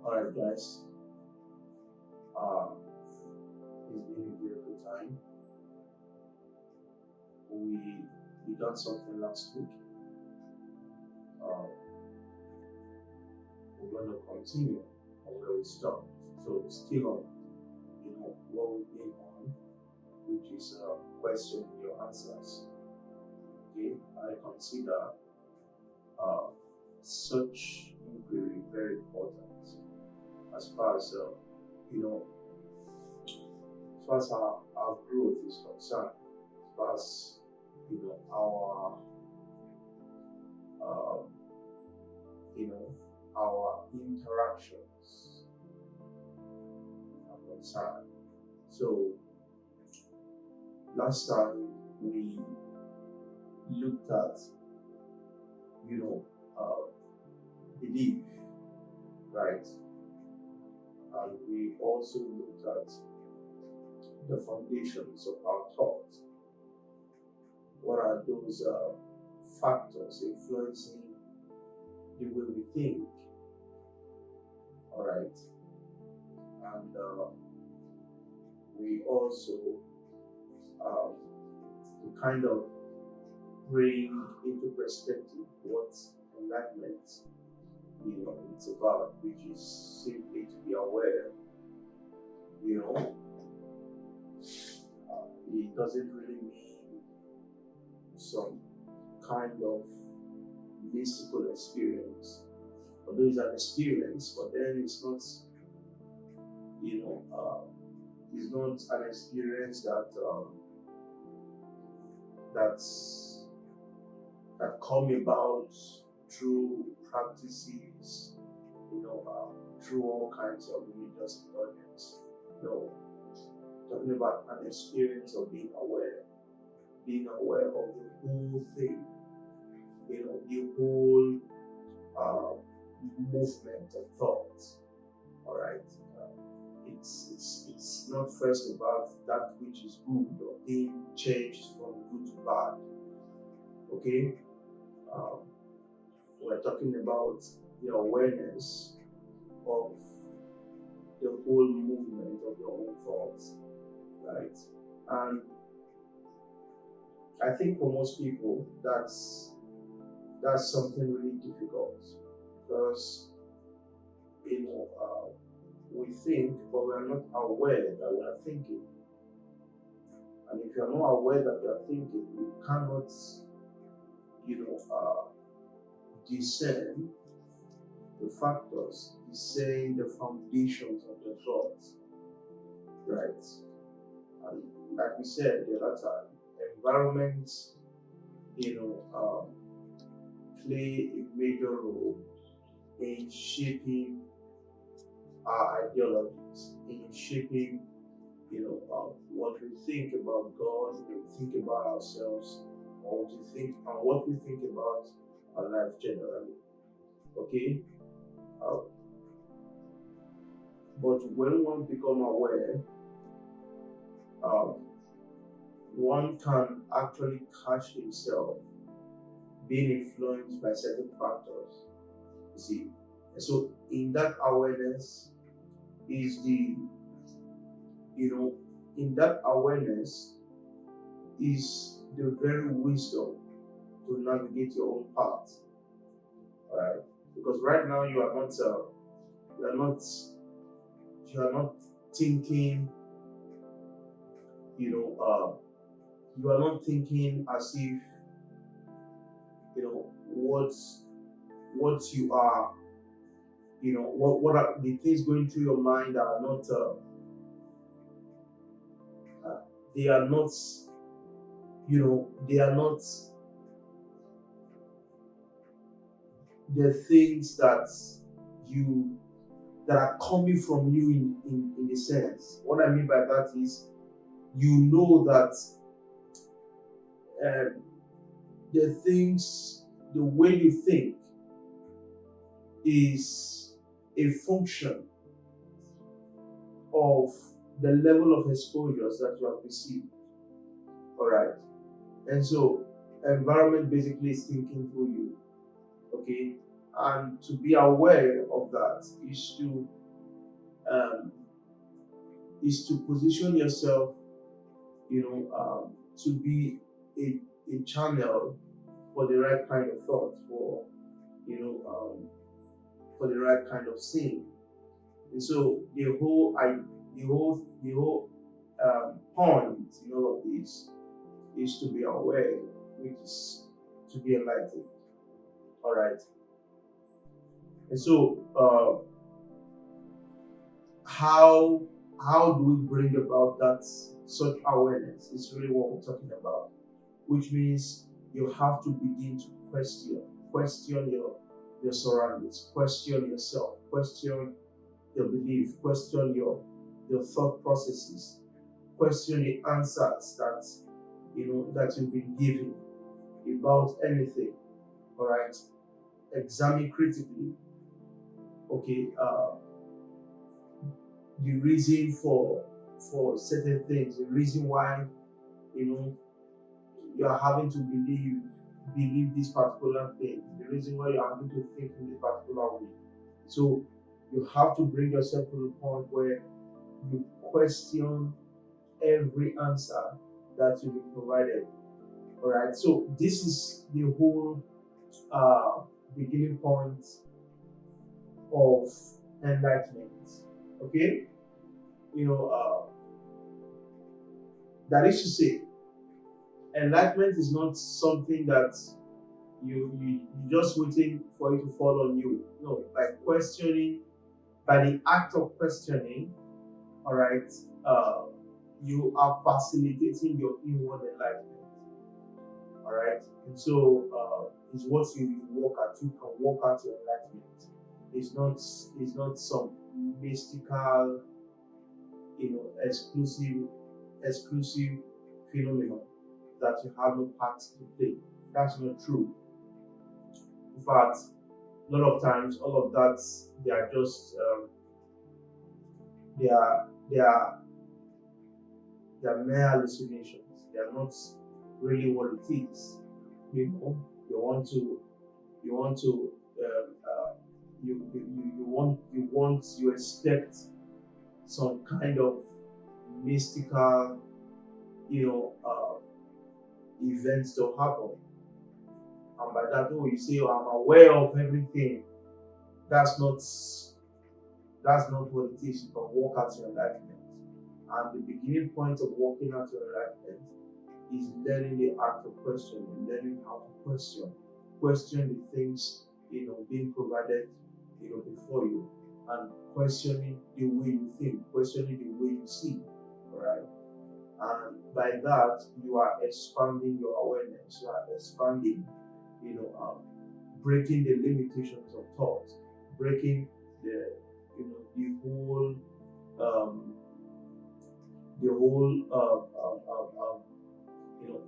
Alright, guys. Uh, it's been a beautiful time. We done something last week. Uh, we're going to continue on where we stopped. So we're still on, what we've been on, which is question your answers. Okay, I consider uh, such inquiry very important as far as as far as our growth is concerned, as far as our um, our interactions are concerned. So last time we looked at belief, right? And we also looked at the foundations of our thought. What are those factors influencing the way we think? All right. And we also to kind of bring into perspective what enlightenment it's about, which is simply to be aware. It doesn't really mean some kind of mystical experience. Although it's an experience, but then it's not, it's not an experience that come about through practices, through all kinds of religious indulgence. No, talking about an experience of being aware of the whole thing, the whole movement of thought. All right, it's not first about that which is good or being changed from good to bad. Okay, we're talking about the awareness of the whole movement of your own thoughts, right? And I think for most people, that's something really difficult because we think, but we are not aware that we are thinking. And if you are not aware that you are thinking, you cannot, discern the factors, discern the foundations of your thoughts, right? And like we said the other time, environments, play a major role in shaping our ideologies, in shaping, what we think about God, what we think about ourselves, what we think about our life generally. Okay? But when one become aware, one can actually catch himself being influenced by certain factors. You see, and so in that awareness is the very wisdom to navigate your own path. All right, because right now you are not thinking. You are not thinking as if what you are. What are the things going through your mind that are not. They are not. They are not the things that are coming from you in a sense. What I mean by that is, that the way you think is a function of the level of exposures that you have received. All right, and so environment basically is thinking through you. Okay, and to be aware of that is to um, is to position yourself, to be a channel for the right kind of thought, you know, for the right kind of sin. And so the whole point in all of this is to be aware, which is to be enlightened. All right. And so, how how do we bring about that such awareness? Is really what we're talking about. Which means you have to begin to question your surroundings, question yourself, question your belief, question your thought processes, question the answers that you've been given about anything. All right, examine critically. Okay, the reason for certain things, the reason why you know you are having to believe this particular thing, the reason why you are having to think in this particular way. So you have to bring yourself to the point where you question every answer that you be provided. All right. So this is the whole beginning point of enlightenment. Okay. You know, that is to say, enlightenment is not something that you just waiting for it to fall on you. No, by the act of questioning, all right, you are facilitating your inward enlightenment. All right, and so it's what you work at. You can work out your enlightenment. It's not some mystical, exclusive phenomenon that you have no part to play. That's not true. In fact, a lot of times, all of that they are just they are they are they are mere hallucinations. They are not really what it is. You want to you want to you expect some kind of mystical you know events to happen, and by that, you say, oh, I'm aware of everything. That's not what it is. You can walk out your enlightenment, and the beginning point of walking out your enlightenment is learning the act of questioning, learning how to question the things being provided before you, and questioning the way you think, questioning the way you see. All right. And by that, you are expanding your awareness. You are expanding, breaking the limitations of thought, breaking the whole,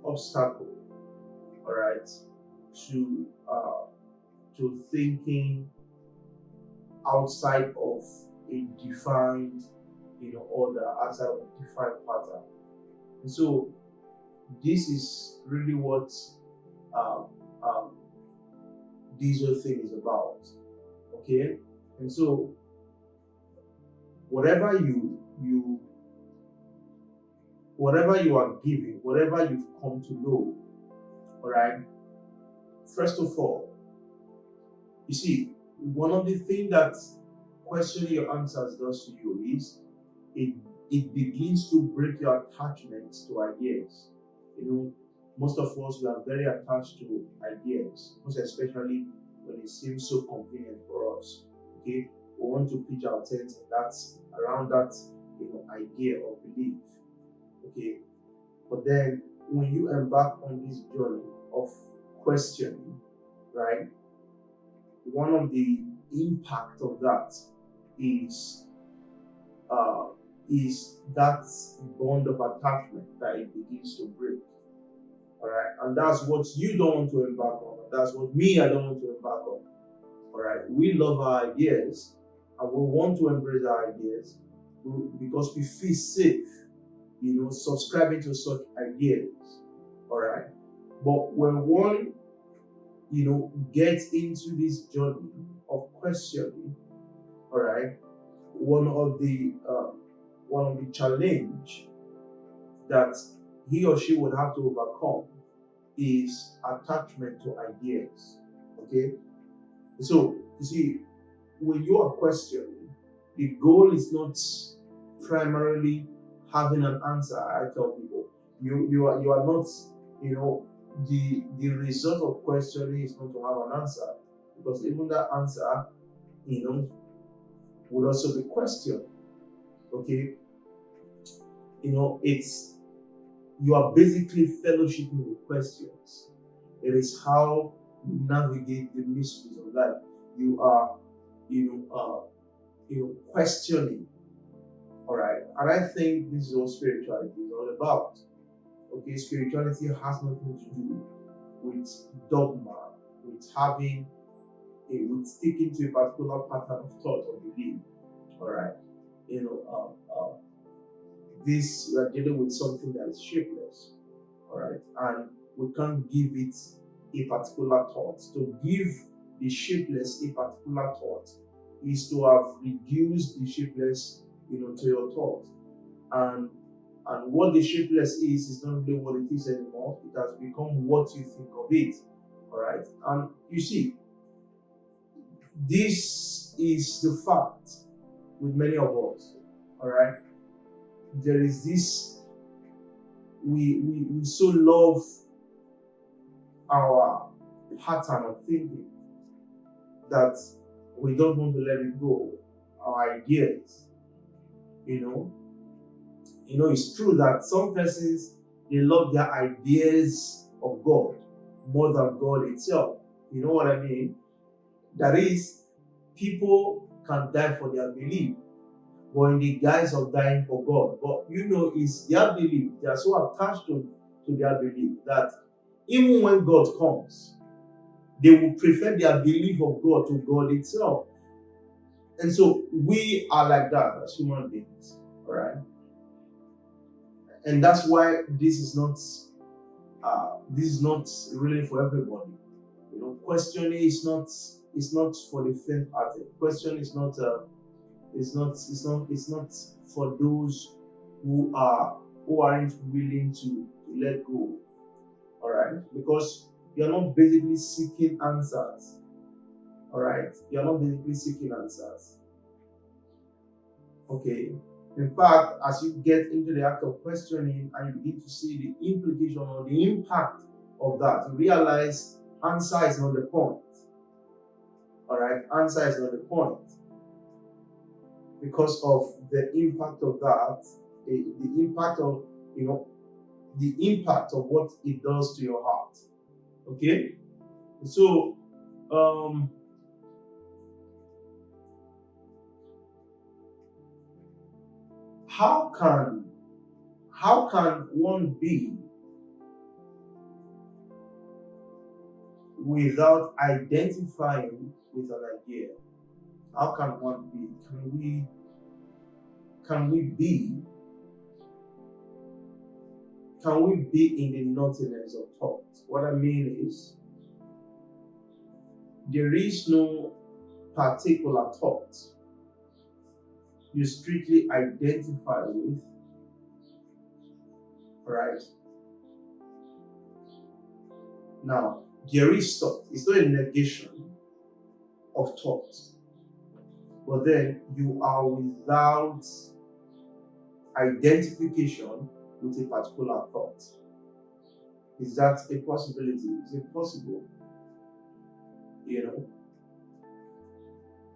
obstacle. All right, to thinking outside of a defined, order, outside of a defined pattern. And so this is really what um, um, this whole thing is about. Okay, and so whatever whatever you are giving, whatever you've come to know, all right. First of all, you see, one of the things that questioning your answers does to you is it begins to break your attachments to ideas. Most of us we are very attached to ideas, most especially when it seems so convenient for us. Okay, we want to pitch our tent around that idea or belief. Okay, but then when you embark on this journey of questioning, right, one of the impact of that is that bond of attachment that it begins to break. All right, and that's what you don't want to embark on. That's what I don't want to embark on. All right, we love our ideas and we want to embrace our ideas because we feel safe, subscribing to such ideas. All right, but when one, gets into this journey of questioning, all right, one of the challenge that he or she would have to overcome is attachment to ideas. Okay, so you see, when you are questioning, the goal is not primarily having an answer. I tell people, you are not, you know, the result of questioning is not to have an answer, because even that answer, you know, would also be questioned. Okay, it's you are basically fellowshipping with questions. It is how you navigate the mysteries of life. You are, questioning. All right, and I think this is what spirituality is all about. Okay, spirituality has nothing to do with dogma, with with sticking to a particular pattern of thought or belief. All right, you know, this we are dealing with something that is shapeless. All right, and we can't give it a particular thought. To give the shapeless a particular thought is to have reduced the shapeless, to your thought. And what the shapeless is not really what it is anymore. It has become what you think of it. All right, and you see, this is the fact with many of us. All right, there is this. We so love our pattern of thinking that we don't want to let it go. Our ideas, it's true that some persons, they love their ideas of God more than God itself. You know what I mean? That is, people can die for their belief, but in the guise of dying for God. But it's their belief. They are so attached to their belief that even when God comes, they will prefer their belief of God to God itself. And so we are like that as human beings, all right? And that's why this is not really for everybody. Questioning is not for the faint-hearted. Question is not it's not for those who aren't willing to let go. All right, because you're not basically seeking answers. All right, you're not basically seeking answers. Okay. In fact, as you get into the act of questioning and you begin to see the implication or the impact of that, you realize answer is not the point. All right, answer is not the point. Because of the impact of that, the impact of, the impact of what it does to your heart. Okay? So, how can one be without identifying with an idea? How can one be? Can we be in the nothingness of thought? What I mean is, there is no particular thought you strictly identify with, right? Now, there is thought. It's not a negation of thought. But then you are without identification with a particular thought. Is that a possibility? Is it possible?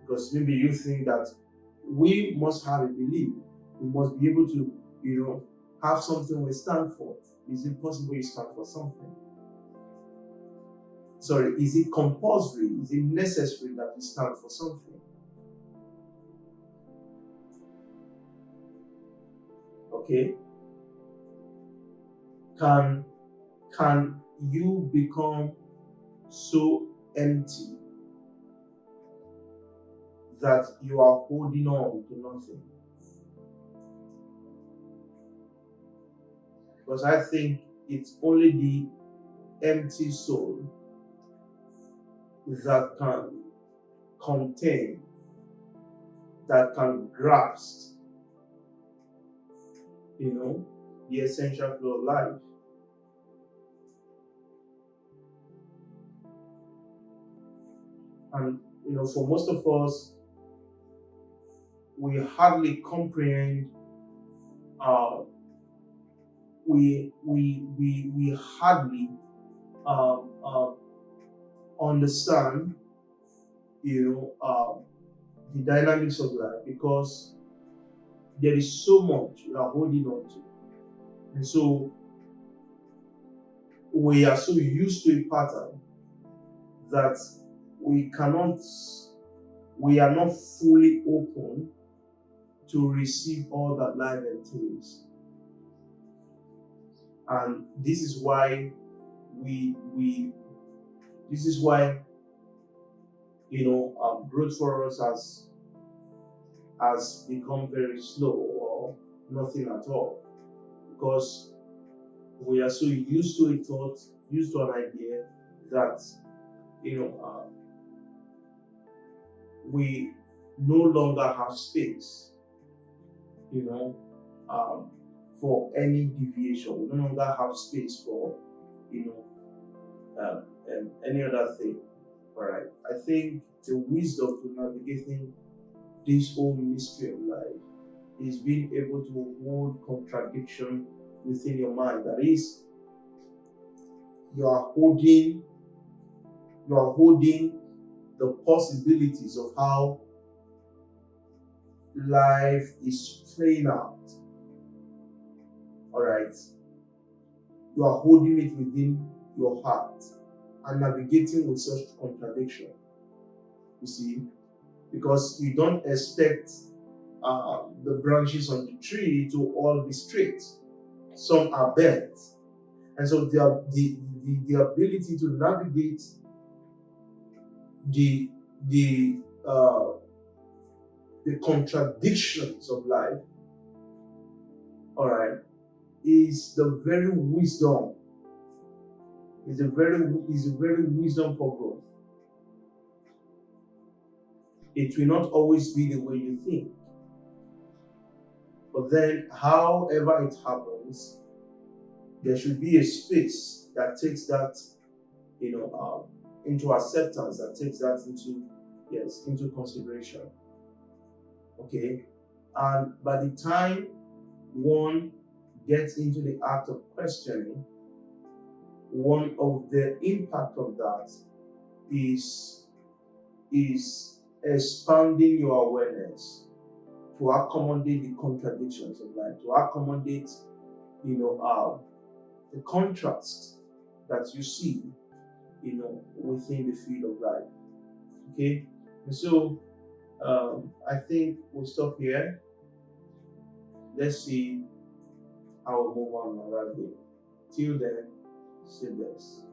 Because maybe you think that we must have a belief. We must be able to, have something we stand for. Is it possible you stand for something? Sorry, is it compulsory? Is it necessary that you stand for something? Okay. Can you become so empty that you are holding on to nothing? Because I think it's only the empty soul that can contain that can grasp, you know, the essential flow of life. And for most of us, we hardly comprehend. Uh, we hardly understand, the dynamics of life because there is so much we are holding on to, and so we are so used to a pattern that we cannot, we are not fully open to receive all that life entails. And this is why we this is why growth for us has become very slow or nothing at all, because we are so used to a thought, used to an idea that we no longer have space, you know, um, for any deviation. We no longer have space for, any other thing. All right. I think the wisdom to navigating this whole mystery of life is being able to hold contradiction within your mind. That is, you are holding the possibilities of how life is playing out. All right. You are holding it within your heart and navigating with such contradiction. You see, because you don't expect the branches on the tree to all be straight. Some are bent, and so the ability to navigate the the uh, the contradictions of life, all right, is the very wisdom. Is the very wisdom for growth. It will not always be the way you think, but then, however it happens, there should be a space that takes that, into acceptance, that takes that into consideration. Okay, and by the time one gets into the act of questioning, one of the impact of that is expanding your awareness to accommodate the contradictions of life, to accommodate, the contrast that you see, within the field of life. Okay, and so I think we'll stop here. Let's see how we'll move on another day. Till then, stay blessed.